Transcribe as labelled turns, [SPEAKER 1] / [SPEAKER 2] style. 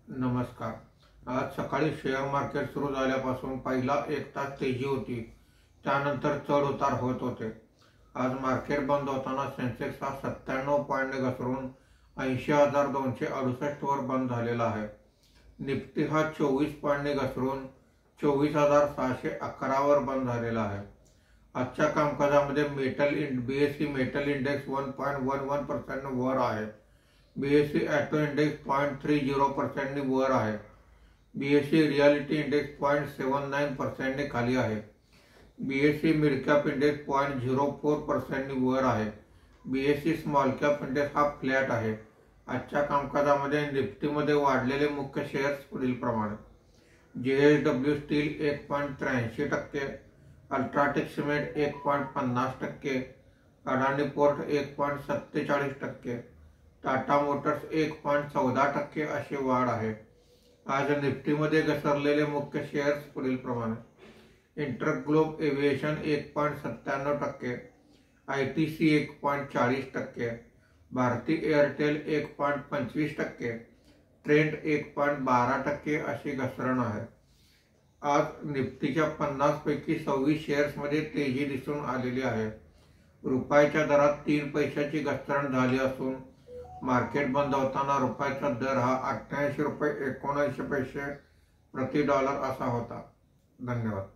[SPEAKER 1] नमस्कार। आज सकाळी शेअर मार्केट सुरू झाल्यापासून पहिला एक तास तेजी होती, त्यानंतर चढ उतार होत होते। आज मार्केट बंद होताना सेन्सेक्स हा 97 पॉईंट घसरून 80,268 वर बंद झालेला आहे। निफ्टी हा 24 पॉईंट घसरून 24,611 वर बंद झालेला आहे। आजच्या कामकाजामध्ये बीएसई मेटल इंडेक्स 1.11% वर आहे। बीएसई ऑटो इंडेक्स 0.30% वर आहे। बीएसई रियालिटी इंडेक्स 0.79% खाली आहे। बीएसई मिड कॅप इंडेक्स 0.04% वर आहे। बीएसई स्मॉल कॅप इंडेक्स हा फ्लॅट आहे। आजच्या कामकाजामध्ये निफ्टीमध्ये वाढलेले मुख्य शेअर्स पुढील प्रमाणे: जेएसडब्ल्यू स्टील 1.83%, अल्ट्राटेक सिमेंट 1.50%, अडानी पोर्ट 1.47%, टाटा मोटर्स 1.14% अशी वाढ आहे। आज निफ्टीमध्ये घसरलेले मुख्य शेअर्स पुढील प्रमाणे: InterGlobe aviation 1.97%, ITC 1.40%, Bharti Airtel 1.25%, Trent 1.12% अशी घसरण आहे। आज निफ्टीच्या 50 पैकी 26 शेअर्समध्ये तेजी दिसून आलेली आहे। रुपयाच्या दरात 3 पैशाची घसरण झाली असून मार्केट बंद होताना रुपयाचा दर हा 88 रुपये 79 पैसे प्रति डॉलर असा होता। धन्यवाद।